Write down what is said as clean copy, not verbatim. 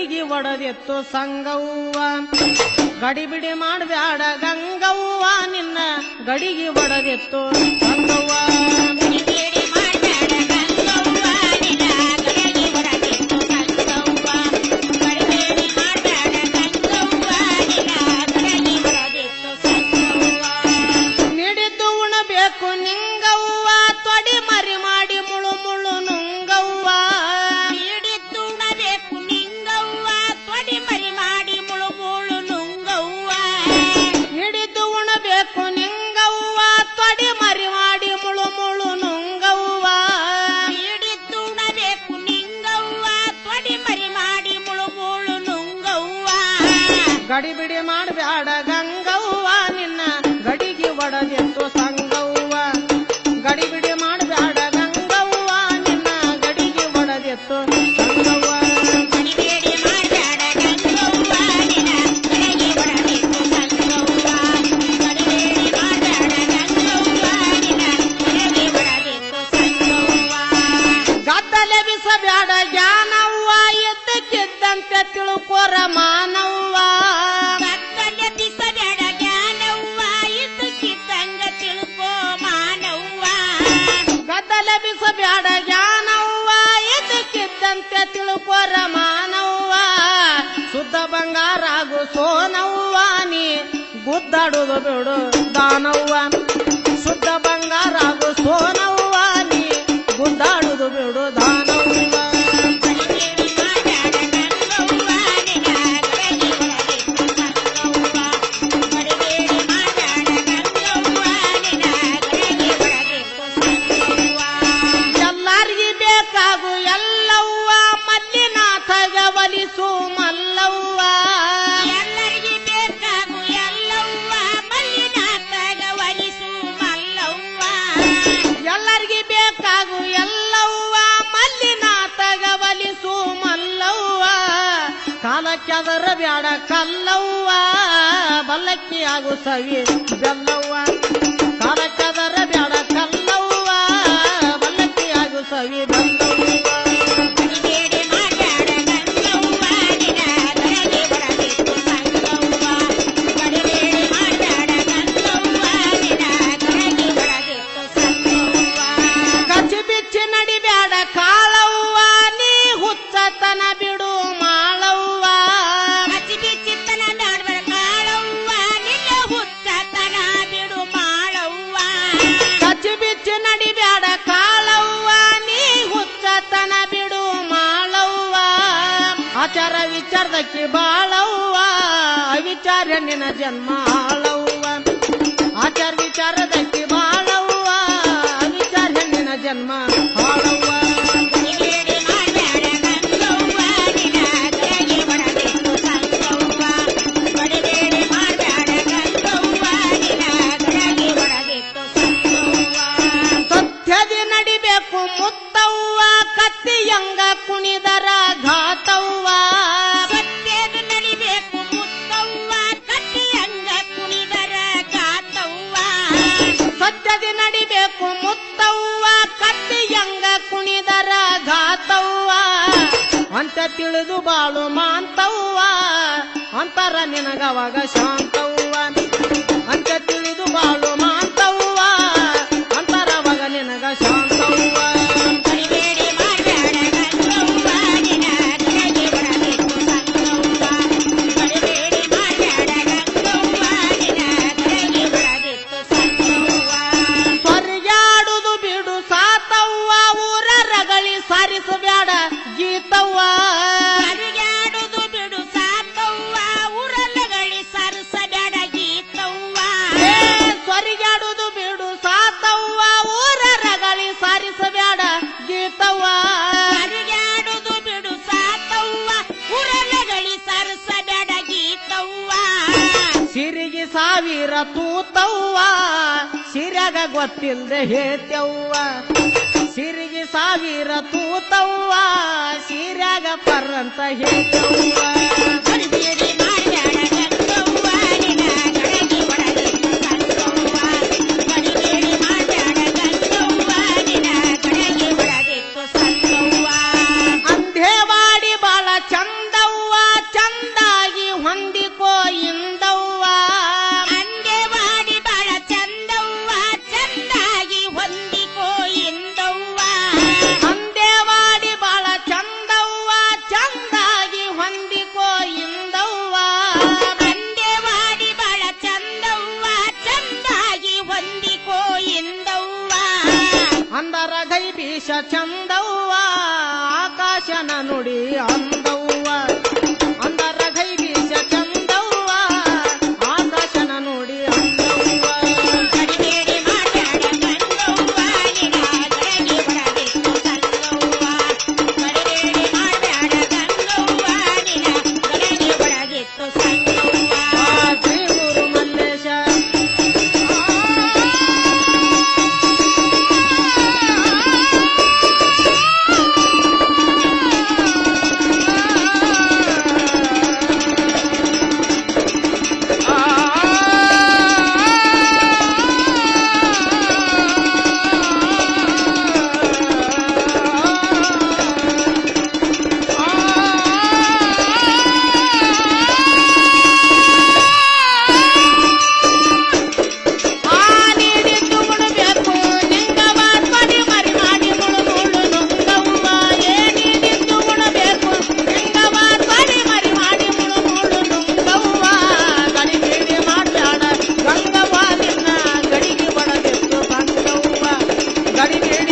ಗಡಿಗೆ ಒಡದೆತ್ತು ಸಂಗವ್ವ ಗಡಿಬಿಡಿ ಮಾಡಬ್ಯಾಡ ಗಂಗವ್ವ ನಿನ್ನ ಗಡಿಗೆ ಒಡದೆತ್ತು ಸಂಗವ್ವ ನೀಡಿದ್ದು ಉಣಬೇಕು ನಿಂಗವ್ವ ತೊಡಿ ಮರಿ ಮಾಡಿ ಮುಳು ಮುಳು ನುಂಗವ್ವ ನೀಡಿದ್ದು ಉಣಬೇಕು ನಿಂಗವ್ವ ತೊಡಿ ಮರಿ ಮಾಡಿ ಮುಳು ಮುಳು ನುಂಗವ್ವ ನೀಡಿದ್ದು ಉಣಬೇಕು ನಿಂಗವ್ವ ತೊಡಿ ಮರಿ ಮಾಡಿ ಮುಳು ಮುಳು ನುಂಗವ್ವ ನೀಡಿದ್ದು ಉಣಬೇಕು ನಿಂಗವ್ವ ತೊಡಿ ಮರಿ ಮಾಡಿ ಮುಳು ಮುಳು ನುಂಗವ್ವ ಗಡಿಬಿಡಿ ಮಾಡಬ್ಯಾಡ ಗಂಗವ್ವ ನಿನ್ನ ಗಡಿಗೆ ಒಡದೆತ್ತು ಸಂಗವ್ವ ಗಡಿಬಿಡಿ ಮಾಡಬ್ಯಾಡ ಗಂಗವ್ವ ನಿನ್ನ ಗಡಿಗೆ ಒಡದೆತ್ತು ಸಂಗವ್ವ ಗಡಿಬೇಡಿ ಮಾಡಬೇಡ ಗಂಗವ್ವ ನಿನ್ನ ಗಡಿಗೆ ಒಡದೆತ್ತು ಸಂಗವ್ವ ಗಡಿಬೇಡಿ ಮಾಡಬೇಡ ಗಂಗವ್ವ ನಿನ್ನ ಗಡಿಗೆ ಒಡದೆತ್ತು ಸಂಗವ್ವ ಗದ್ದಲೆ ಬಿಸಬ್ಯಾಡ ಜ್ಞಾನವ್ವ ಎದ್ದಕ್ಕಿದ್ದಂತೆ ತಿಳುಕೋರ ಮಾನವ್ವ ಗದ್ದಲೆ ಬಿಸಬೇಡ ಜ್ಞಾನವ್ವ ಇದ್ದಕ್ಕಿದ್ದಂಗ ತಿಳ್ಕೋ ಮಾನವ್ವ ಗದ್ದಲೆ ಬಿಸಬ್ಯಾಡ ಜ್ಞಾನವ್ವ ಎದ್ದಕ್ಕಿದ್ದಂತೆ ತಿಳುಕೋರ ಮಾನವ್ವ ಶುದ್ಧ ಬಂಗಾರಾಗು ಸೋನವ್ವ ನೀ ಗುದ್ದಾಡುದು ಬಿಡು ದಾನವ್ವ ಶುದ್ಧ ಬಂಗಾರಾಗು ಸೋನವ್ವ ನೀ ಗುದ್ದಾಡುದು ಬಿಡು ದಾನವ್ವ ಗಡಿಬೇಡಿ ಮಾಡಬೇಡ ಗಂಗವ್ವ ನಿನ್ನ ಗಡಿಗೆ ಒಡದೆತ್ತು ಸಂಗವ್ವ ಗಡಿಬೇಡಿ ಮಾಡಬೇಡ ಗಂಗವ್ವ ನಿನ್ನ ಗಡಿಗೆ ಒಡದೆತ್ತು ಸಂಗವ್ವ ಎಲ್ಲಾರ್ಗಿ ಬೇಕಾಗು ಎಲ್ಲವ್ವ ಮಲ್ಲಿನಾಥಗ ಒಲಿಸು ಮಲ್ಲವ್ವ ಎಲ್ಲರಿಗೆ ಬೇಕಾಗು ಎಲ್ಲವ್ವ ಮಲ್ಲಿನಾಥಗ ಒಲಿಸು ಮಲ್ಲವ್ವ ಎಲ್ಲರಿಗಿ ಬೇಕಾಗು ಎಲ್ಲವ್ವ ಮಲ್ಲಿನಾಥಗ ಒಲಿಸು ಮಲ್ಲವ್ವ ಕಾಲಕ್ಕೆದರ ಬ್ಯಾಡ ಕಲ್ಲವ್ವ ಬಲ್ಲಕ್ಕಿ ಆಗು ಸವಿ ಬೆಲ್ಲವ್ವ ಕಾಲಕ್ಕೆದರ ಬ್ಯಾಡ ಕಲ್ಲವ್ವ ಬಲ್ಲಕ್ಕಿ ಆಗು ಸವಿ ಬೆಲ್ಲವ್ವ ಗಡಿಬೇಡಿ ಮಾಡಬೇಡ ಗಂಗವ್ವ ನಿನ್ನ ಗಡಿಗೆ ಒಡದೆತ್ತು ಸಂಗವ್ವ ಗಡಿಬೇಡಿ ಮಾಡಬೇಡ ಗಂಗವ್ವ ನಿನ್ನ ಗಡಿಗೆ ಒಡದೆತ್ತು ಸಂಗವ್ವ ಕಚ್ಚಿ ಬಿಚ್ಚಿ ನಡಿಬ್ಯಾಡ ಕಾಳವ್ವ ನೀ ಹುಚ್ಚತನ ಬಿಡು ಮಾಳವ್ವ ಕಚ್ಚಿ ಬಿಚ್ಚಿತ್ತನ ಬ್ಯಾಡಬೇಡ ಕಾಳವ್ವ ನಿನ್ನ ಹುಚ್ಚತನ ಬಿಡು ಮಾಳವ್ವ ಕಚ್ಚಿ ಬಿಚ್ಚಿ ನಡಿಬ್ಯಾಡ ಕಾಳವ್ವ ನೀ ಹುಚ್ಚತನ ಬಿಡು ಮಾಳವ್ವ ಆಚಾರ ವಿಚಾರದಕ್ಕಿ ಬಾಳವ್ವ ಅವಿಚಾರ ನಿನ್ನ ಜನ್ಮ ಆಳವ್ವ ಆಚಾರ ವಿಚಾರದಕ್ಕಿ ಬಾಳವ್ವ ಅವಿಚಾರ ನಿನ್ನ ಜನ್ಮ ಆಳವ್ವ ಗಡಿಬೇಡಿ ಮಾಡಬೇಡ ಗಂಗವ್ವ ನಿನ್ನ ಗಡಿಗೆ ಒಡದೆತ್ತು ಸಂಗವ್ವ ಗಡಿಬೇಡಿ ಮಾಡಬೇಡ ಗಂಗವ್ವ ನಿನ್ನ ಗಡಿಗೆ ಒಡದೆತ್ತು ಸಂಗವ್ವ ಸತ್ಯದಿ ನಡಿಬೇಕು ಮುತ್ತವ್ವ ಕತ್ತಿಯಂಗ ಕುಣಿದರ ಘಾತವ್ವ ಸತ್ಯದ ನಡಿಬೇಕು ಮುತ್ತವ್ವ ಕಟ್ಟಿಯಂಗ ಕುಣಿದರ ಗಾತವ್ವ ಸತ್ಯದಿ ನಡಿಬೇಕು ಮುತ್ತವ್ವ ಕತ್ತಿಯಂಗ ಕುಣಿದರ ಘಾತವ್ವ ಅಂತ ತಿಳಿದು ಬಾಳು ಮಾಂತವ್ವ ಅಂತರ ನಿನಗವಾಗ ಶಾಂತವ್ವ ಅಂತ ತಿಳಿದು ಬಾಳು ಮಾಂತವ್ವ ಅಂತರವಾಗ ನಿನಗ ಶಾಂತವ್ವ ಗಡಿಬೇಡಿ ಮಾಡಬೇಡ ಗಂಗವ್ವ ನಿನ್ನ ಗಡಿಗೆ ಒಡದೆತ್ತು ಸಂಗವ್ವ ಗಡಿಬೇಡಿ ಮಾಡಬೇಡ ಗಂಗವ್ವ ನಿನ್ನ ಗಡಿಗೆ ಒಡದೆತ್ತು ಸಂಗವ್ವ ಸ್ವರ್ಗಾಡುದು ಬಿಡು ಸಾತವ್ವ ಊರ ರಗಳಿ ಸಾರಿಸಬ್ಯಾಡ ಗೀತವ್ವ ಅರುಗಾಡುದು ಬಿಡು ಸಾತವ್ವ ಉರಲಗಳಿ ಸರಸಬೇಡ ಗೀತವ್ವ ಏ ಸ್ವರ್ಗಾಡುದು ಬಿಡು ಸಾತವ್ವ ಊರ ರಗಳಿ ಸಾರಿಸಬ್ಯಾಡ ಗೀತವ್ವ ಅರುಗಾಡುದು ಬಿಡು ಸಾತವ್ವ ಉರಲಗಳಿ ಸರಸಬೇಡ ಗೀತವ್ವ ಸಿರಿಗೆ ಸಾವಿರ ತೂತವ್ವ ಸಿರಗ ಗೊತ್ತಿಲ್ದೆ ಹೇತ್ಯವ್ವ ಸಿರಿಗೆ ಸಾವಿರ ತೂತವ್ವ ಸಿರಗ ಪರ್ರಂತ ಹೇತ್ಯವ್ವ ಗಡಿಬೇಡಿ ಮಾಡಬೇಡ ಗಂಗವ್ವ ನಿನ್ನ ಗಡಿಗೆ ಒಡದೆತ್ತು ಸಂಗವ್ವ ಗಡಿಬೇಡಿ ಮಾಡಬೇಡ ಗಂಗವ್ವ ನಿನ್ನ ಗಡಿಗೆ ಒಡದೆತ್ತು ಸಂಗವ್ವ ಅಂಧೇವಾಡಿ ಬಾಳ ಚಂದವ್ವ ಚಂದಾಗಿ ಹೊಂದಿಕೋ ಇಂದವ್ವ ಅಂಗೇವಾಡಿ ಬಾಳ ಚಂದವ್ವ ಚಂದಾಗಿ ಹೊಂದಿಕೋ ಇಂದವ್ವ ಅಂದೇವಾಡಿ ಬಾಳ ಚಂದವ್ವ ಚಂದಾಗಿ ಹೊಂದಿಕೋ ಇಂದವ್ವ ಅಂಗೇವಾಡಿ ಬಾಳ ಚಂದವ್ವ ಚಂದಾಗಿ ಹೊಂದಿಕೋ ಇಂದವ್ವ ಅಂದರ ಗೈ ಬೀಸ ಚಂದವ್ವ ಆಕಾಶನ ನುಡಿ ಅಂದವ್ವ ಅಂದರ ಗೈ ಬೀಸ ಚಂದವ್ವ ಆಕಾಶನ ನುಡಿ ಅಂದವ್ವ ಗಡಿಬೇಡಿ ಮಾತಾಡ ಗಂಗವ್ವ ನಿನ ಗಡಗಿ ಒಡಗಿತ್ತು ಸಂಗವ್ವ ಗಡಿಬೇಡಿ ಮಾತಾಡ ಗಂಗವ್ವ ನಿನ ಗಡಗಿ ಒಡಗಿತ್ತು ಸಂಗವ್ವ ಶ್ರೀ ಗುರು ಮಲ್ಲೇಶ ನೀಡಿದ್ದು ಉಣಬೇಕು ನಿಂಗವ ಪಡಿ ಮರಿ ಮಾಡಿ ಮುಳು ಮುಳು ನುಂಗವ್ವ ನೀಡಿದ್ದು ಉಣಬೇಕು ನಿಂಗವ ಪಡಿ ಮರಿ ಮಾಡಿ ಮುಳು ಮುಳು ನುಂಗವ್ವ ಗಡಿಬೇಡಿ ಮಾತಾಡ ಗಂಗವ್ವ ನಿನ್ನ ಗಡಿಗೆ ಒಡಗಿತ್ತು ಸಂಗವ್ವ ಗಡಿಬೇಡಿ